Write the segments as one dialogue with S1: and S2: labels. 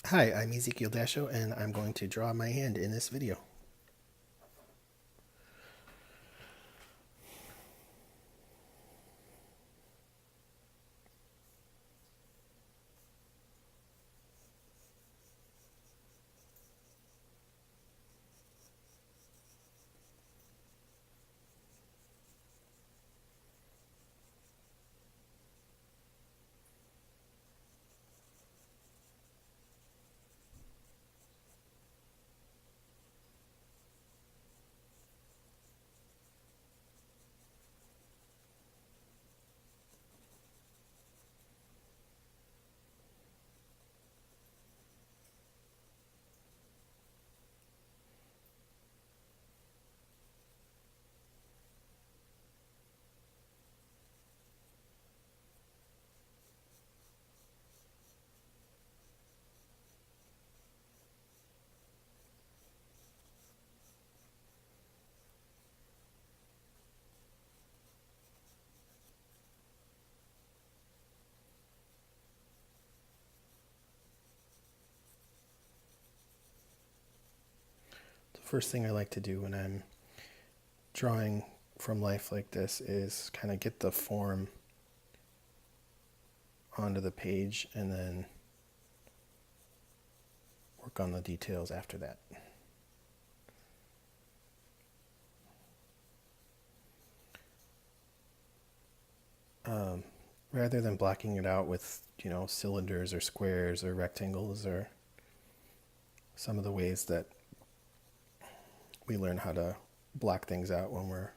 S1: Hi, I'm Ezekiel Dasho, and I'm going to draw my hand in this video. The first thing I like to do when I'm drawing from life like this is kind of get the form onto the page and then work on the details after that. Rather than blocking it out with, cylinders or squares or rectangles or some of the ways that we learn how to block things out when we're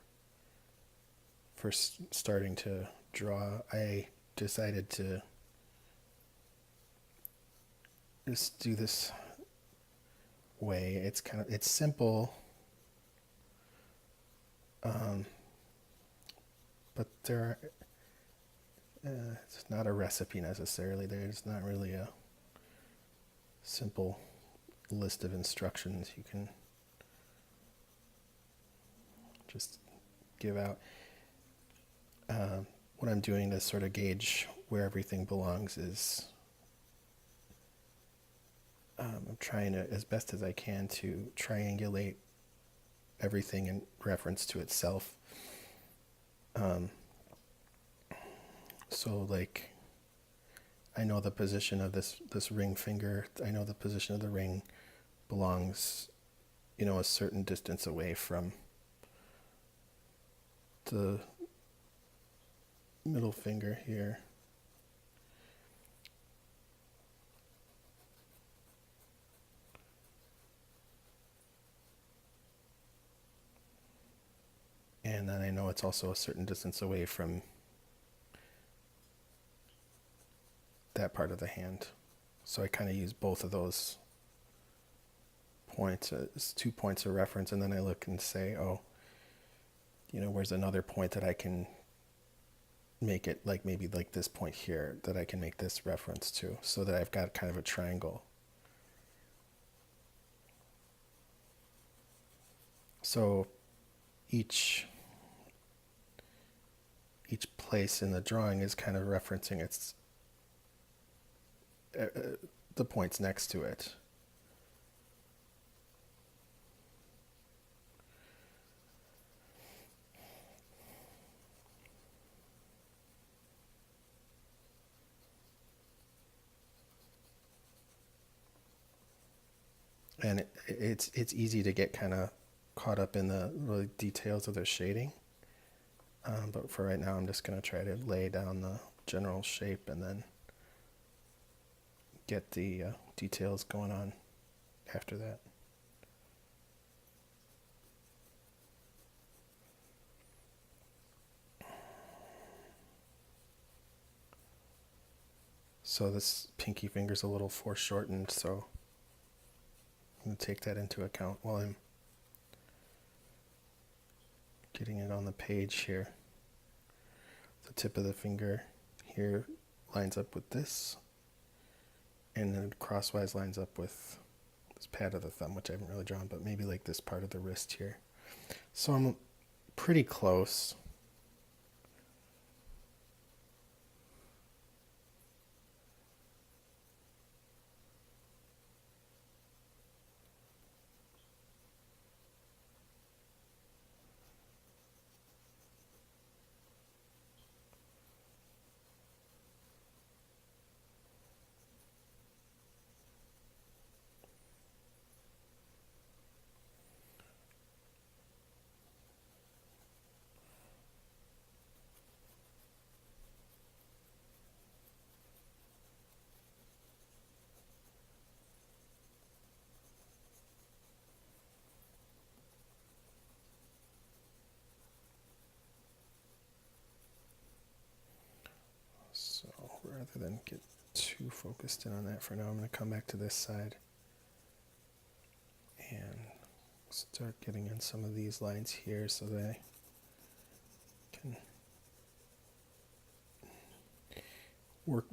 S1: first starting to draw, I decided to just do this way. It's simple, but it's not a recipe necessarily. There's not really a simple list of instructions you can just give out. What I'm doing to sort of gauge where everything belongs is I'm trying to, as best as I can, to triangulate everything in reference to itself. So, like, I know the position of this ring finger. I know the position of the ring belongs, a certain distance away from the middle finger here. And then I know it's also a certain distance away from that part of the hand. So I kind of use both of those points as 2 points of reference, and then I look and say, oh, where's another point that I can make it like maybe like this point here that I can make this reference to, so that I've got kind of a triangle. So each place in the drawing is kind of referencing its the points next to it. And it's easy to get kind of caught up in the really details of the shading. But for right now, I'm just going to try to lay down the general shape and then get the details going on after that. So this pinky finger's a little foreshortened, so I'm going to take that into account while I'm getting it on the page here. The tip of the finger here lines up with this, and then crosswise lines up with this pad of the thumb, which I haven't really drawn, but maybe like this part of the wrist here. So I'm pretty close. rather than get too focused in on that for now, I'm going to come back to this side and start getting in some of these lines here so that I can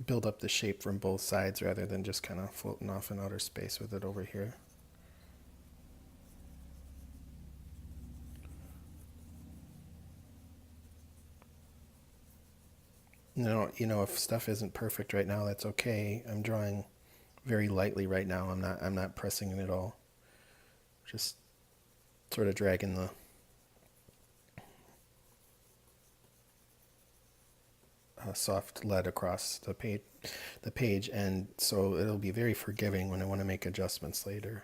S1: build up the shape from both sides rather than just kind of floating off in outer space with it over here. If stuff isn't perfect right now, that's okay. I'm drawing very lightly right now. I'm not pressing it at all. Just sort of dragging the soft lead across the page, and so it'll be very forgiving when I want to make adjustments later.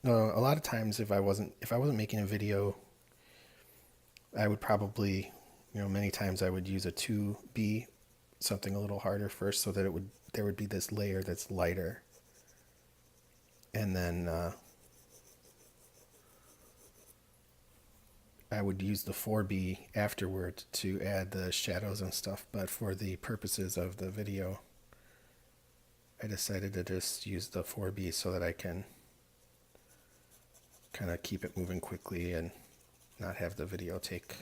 S1: A lot of times, if I wasn't making a video, I would probably, many times I would use a 2B, something a little harder first, so that there would be this layer that's lighter, and then I would use the 4B afterward to add the shadows and stuff, but for the purposes of the video, I decided to just use the 4B so that I can kind of keep it moving quickly and not have the video take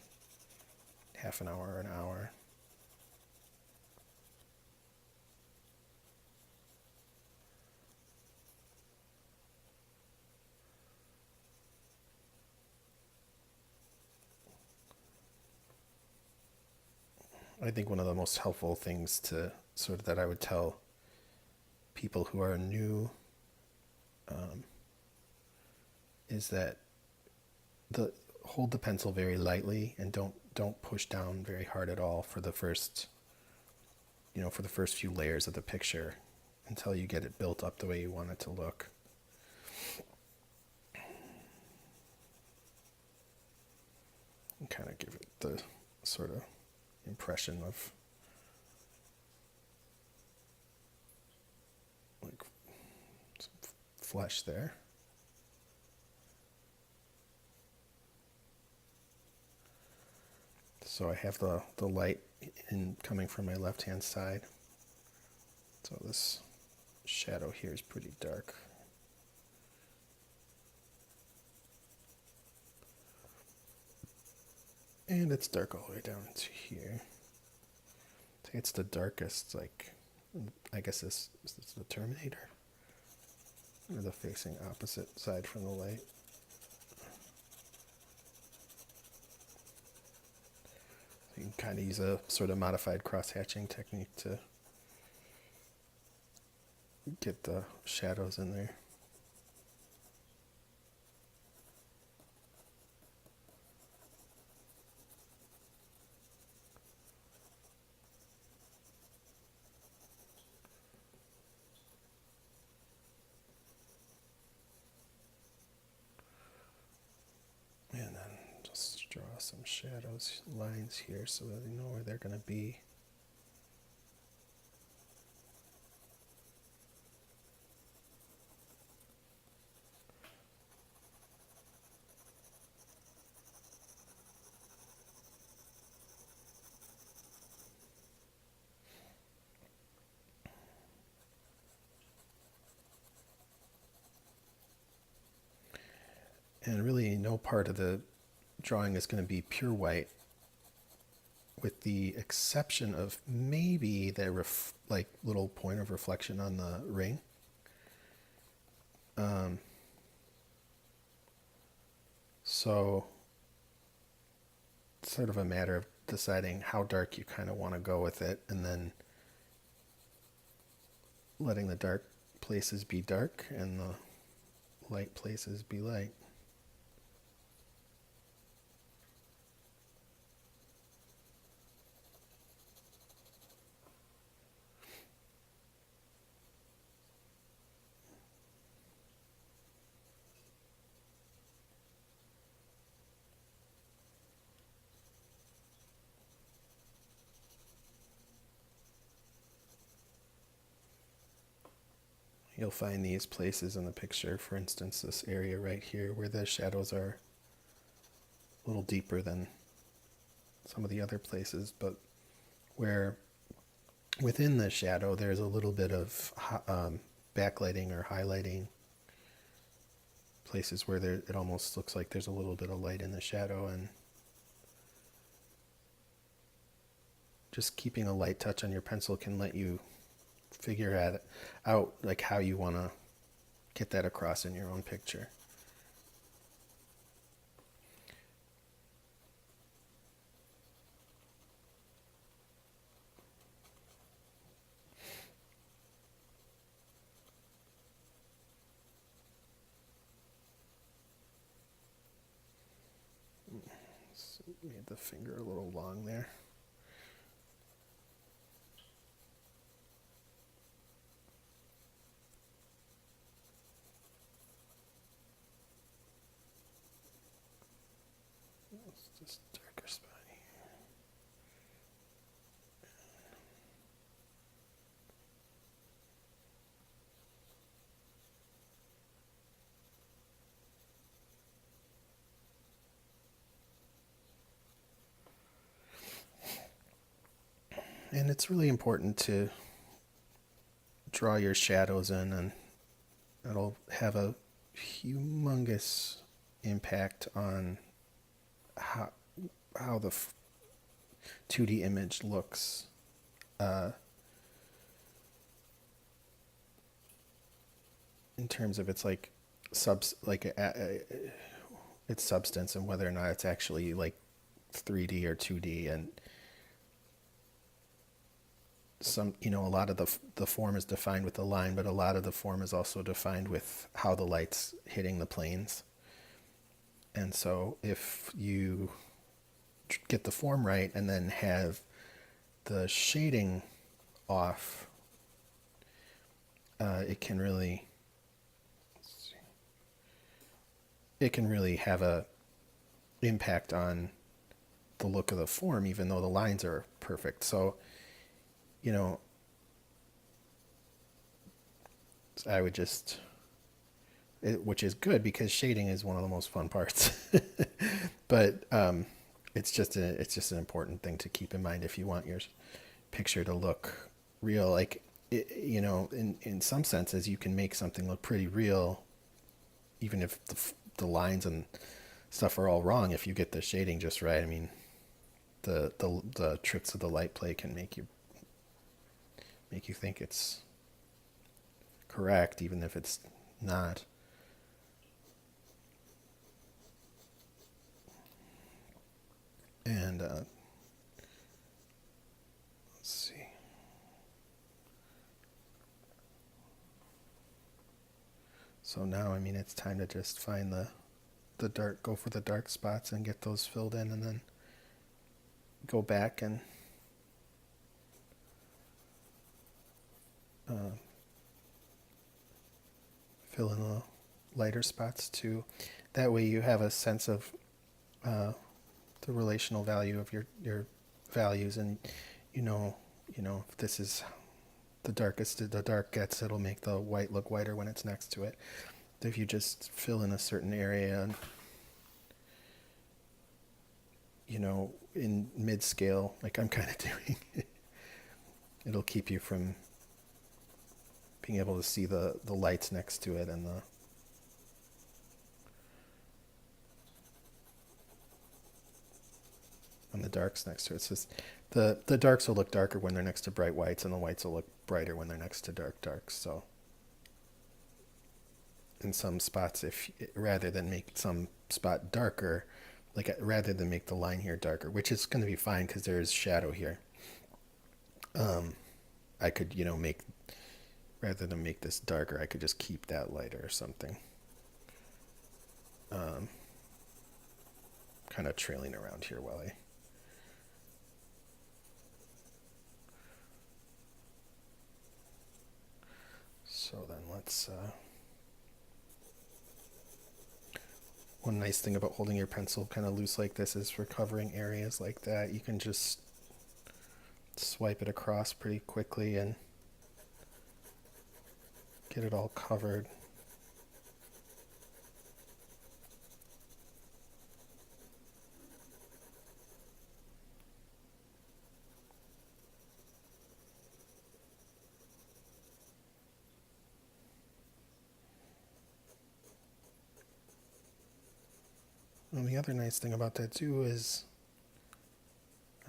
S1: half an hour or an hour. I think one of the most helpful things to sort of that I would tell people who are new is that hold the pencil very lightly and don't push down very hard at all for the first few layers of the picture until you get it built up the way you want it to look. And kind of give it the sort of impression of like some flesh there. So I have the light coming from my left hand side. So this shadow here is pretty dark. And it's dark all the way down to here. I think it's the darkest, I guess this is the Terminator. Or the facing opposite side from the light. So you can kind of use a sort of modified cross-hatching technique to get the shadows in there. And then just draw some shadows, lines here so that you know where they're going to be. And really no part of the drawing is going to be pure white, with the exception of maybe the little point of reflection on the ring. So it's sort of a matter of deciding how dark you kind of want to go with it, and then letting the dark places be dark and the light places be light. You'll find these places in the picture, for instance, this area right here where the shadows are a little deeper than some of the other places, but where within the shadow there's a little bit of backlighting or highlighting, places where it almost looks like there's a little bit of light in the shadow, and just keeping a light touch on your pencil can let you figure out like how you want to get that across in your own picture. Made the finger a little long there. It's just darker spot here. And it's really important to draw your shadows in, and it'll have a humongous impact on how the 2D image looks. In terms of its like its substance, and whether or not it's actually like 3D or 2D, and some, a lot of the form is defined with the line, but a lot of the form is also defined with how the light's hitting the planes. And so if you get the form right and then have the shading off, it can really have a impact on the look of the form, even though the lines are perfect. So, I would just, which is good because shading is one of the most fun parts. But it's just an important thing to keep in mind if you want your picture to look real. Like, in some senses, you can make something look pretty real, even if the lines and stuff are all wrong. If you get the shading just right, I mean, the tricks of the light play can make you think it's correct, even if it's not. And let's see. So now, I mean, it's time to just find go for the dark spots and get those filled in, and then go back and fill in the lighter spots too. That way you have a sense of the relational value of your values, and if this is the darkest the dark gets, it'll make the white look whiter when it's next to it. If you just fill in a certain area, in mid-scale, like I'm kind of doing, it'll keep you from being able to see the lights next to it and the darks next to it. It's just the darks will look darker when they're next to bright whites, and the whites will look brighter when they're next to dark darks. So in some spots, if rather than make some spot darker, like rather than make the line here darker, which is going to be fine because there is shadow here, I could make, rather than make this darker, I could just keep that lighter or something, kind of trailing around here while I so then let's one nice thing about holding your pencil kind of loose like this is for covering areas like that, you can just swipe it across pretty quickly and get it all covered. And the other nice thing about that too is,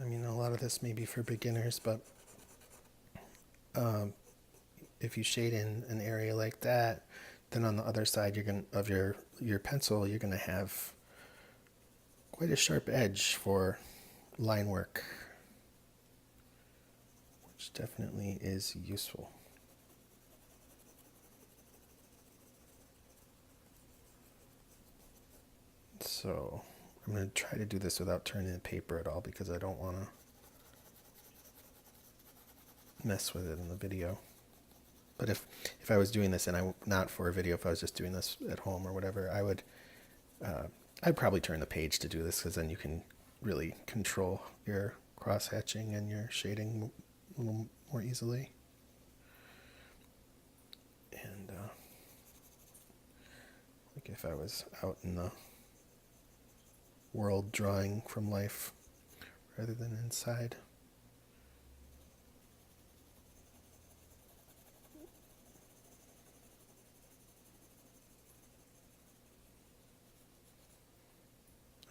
S1: I mean, a lot of this may be for beginners, but if you shade in an area like that, then on the other side of your pencil, you're gonna have quite a sharp edge for line work, which definitely is useful. So I'm going to try to do this without turning the paper at all because I don't want to mess with it in the video. But if I was doing this and not for a video, if I was just doing this at home or whatever, I'd probably turn the page to do this because then you can really control your cross hatching and your shading a little more easily. And like if I was out in the world drawing from life rather than inside.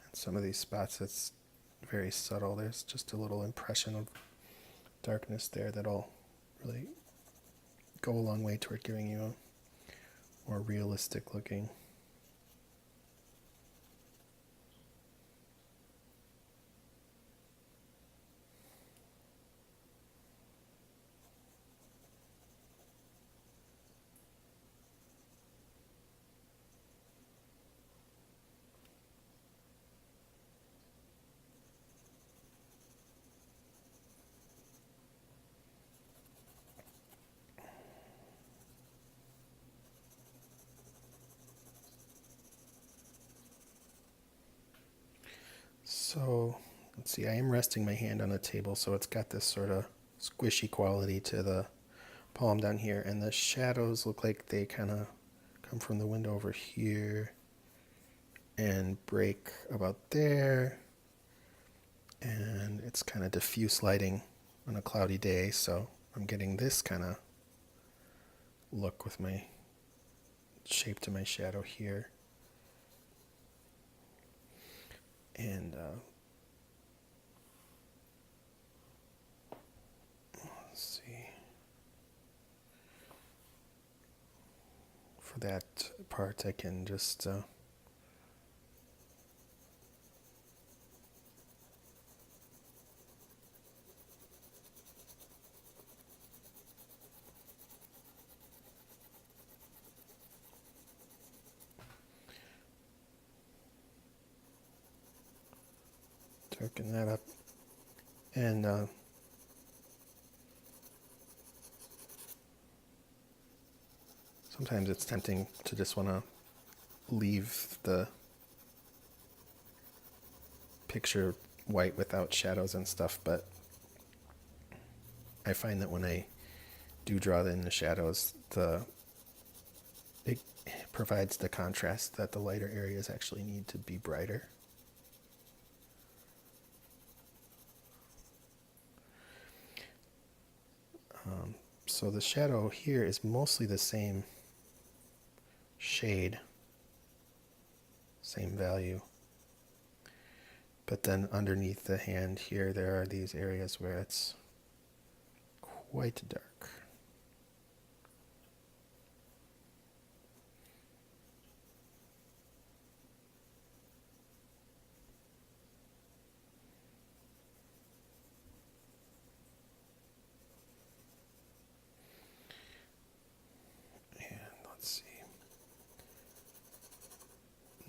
S1: And some of these spots, it's very subtle. There's just a little impression of darkness there that'll really go a long way toward giving you a more realistic looking. So let's see, I am resting my hand on the table, so it's got this sort of squishy quality to the palm down here, and the shadows look like they kind of come from the window over here and break about there, and it's kind of diffuse lighting on a cloudy day, so I'm getting this kind of look with my shape to my shadow here. And let's see. For that part, I can just darken that up. And sometimes it's tempting to just want to leave the picture white without shadows and stuff, but I find that when I do draw in the shadows, it provides the contrast that the lighter areas actually need to be brighter. So the shadow here is mostly the same shade, same value. But then underneath the hand here, there are these areas where it's quite dark.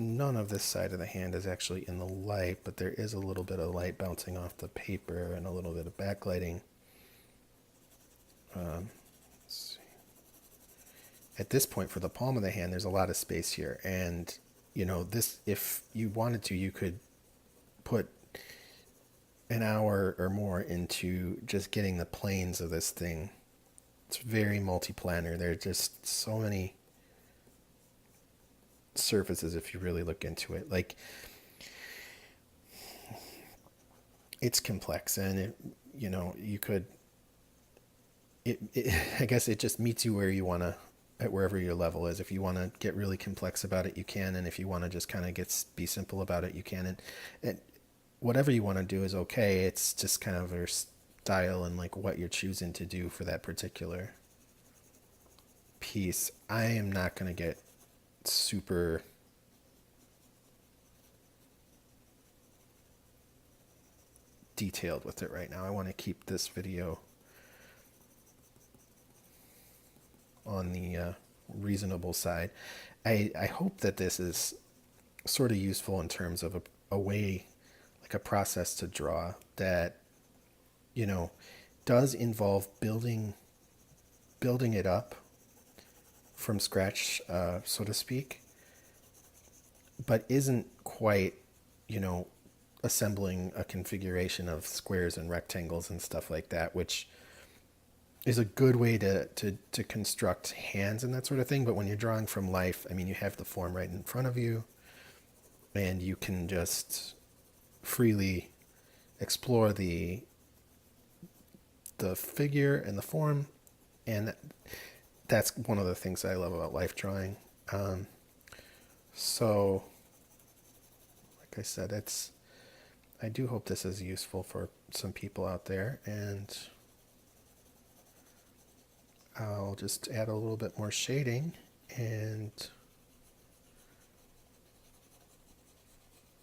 S1: None of this side of the hand is actually in the light, but there is a little bit of light bouncing off the paper and a little bit of backlighting. Let's see. At this point, for the palm of the hand, there's a lot of space here, and you know this. If you wanted to, you could put an hour or more into just getting the planes of this thing. It's very multi-planar. There are just so many surfaces if you really look into it. Like, it's complex, and you could I guess it just meets you where you want to at wherever your level is. If you want to get really complex about it, you can, and if you want to just kind of be simple about it, you can. And whatever you want to do is okay. It's just kind of your style and like what you're choosing to do for that particular piece. I am not going to get super detailed with it right now. I want to keep this video on the reasonable side. I hope that this is sort of useful in terms of a way, like a process to draw that, you know, does involve building it up from scratch, so to speak, but isn't quite, you know, assembling a configuration of squares and rectangles and stuff like that, which is a good way to construct hands and that sort of thing. But when you're drawing from life, I mean, you have the form right in front of you, and you can just freely explore the figure and the form, and that's one of the things I love about life drawing. So, like I said, I do hope this is useful for some people out there, and I'll just add a little bit more shading and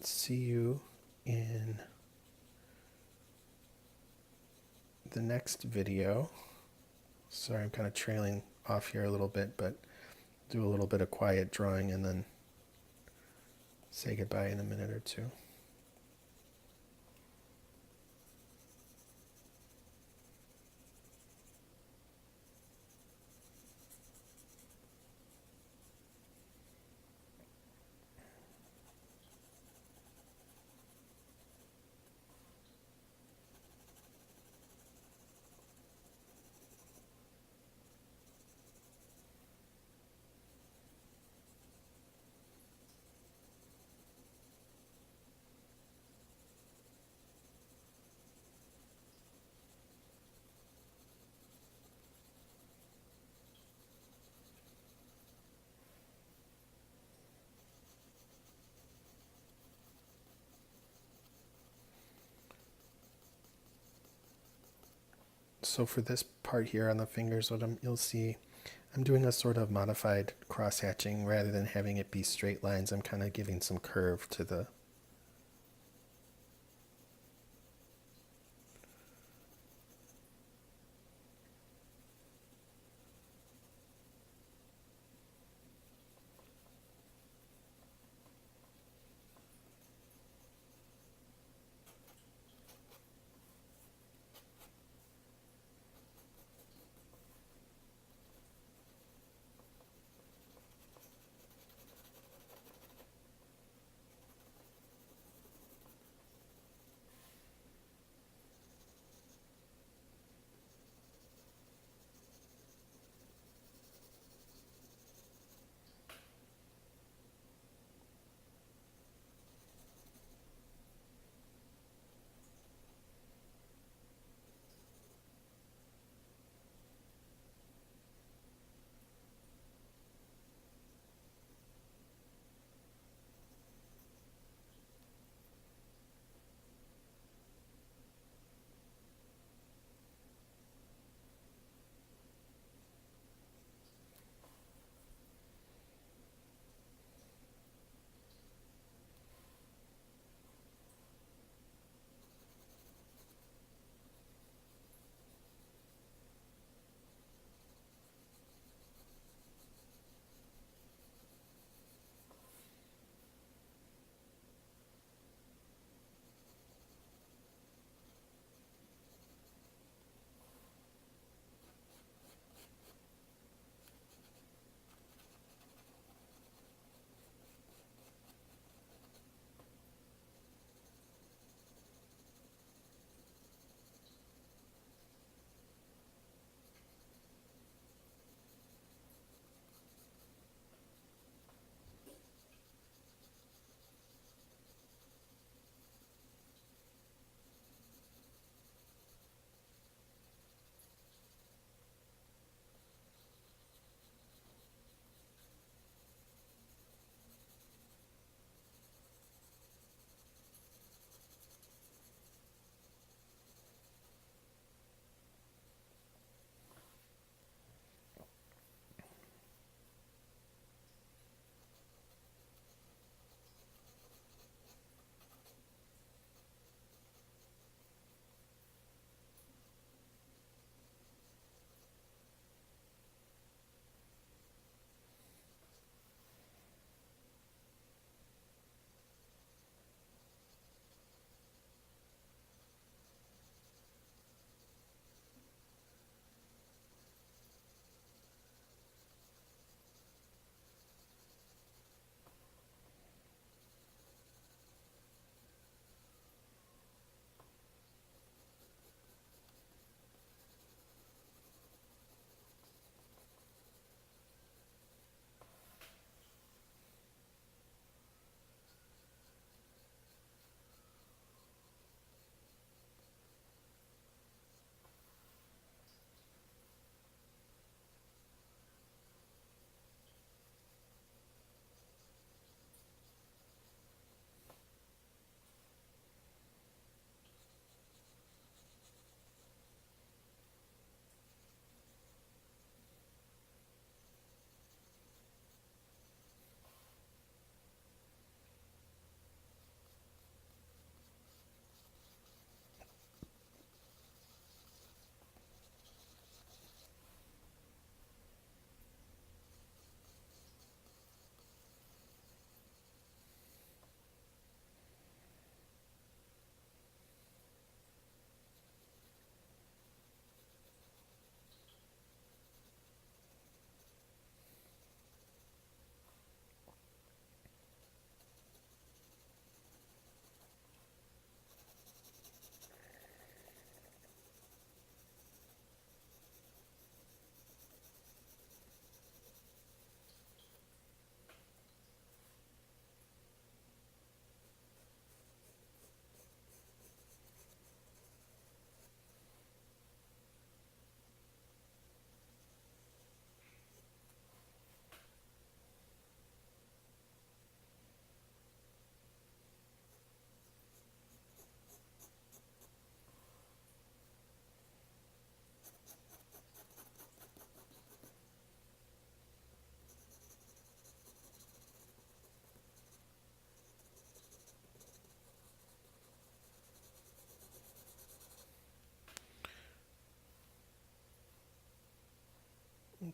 S1: see you in the next video. Sorry, I'm kind of trailing off here a little bit, but do a little bit of quiet drawing and then say goodbye in a minute or two. So for this part here on the fingers, you'll see I'm doing a sort of modified cross-hatching. Rather than having it be straight lines, I'm kind of giving some curve to the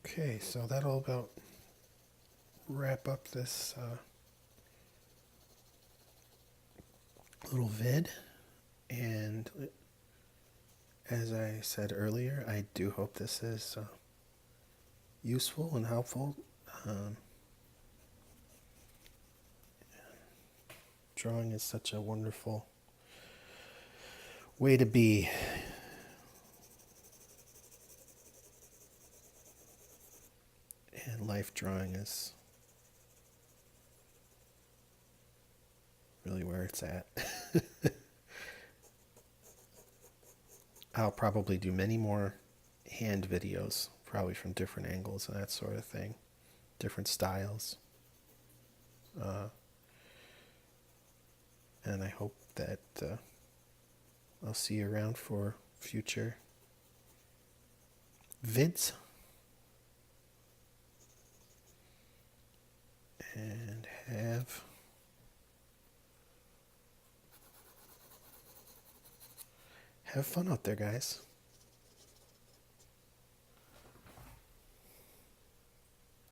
S1: Okay, so that'll about wrap up this little vid. And as I said earlier, I do hope this is useful and helpful. Drawing is such a wonderful way to be. And life drawing is really where it's at. I'll probably do many more hand videos, probably from different angles and that sort of thing, different styles. And I hope that I'll see you around for future vids. And have fun out there, guys.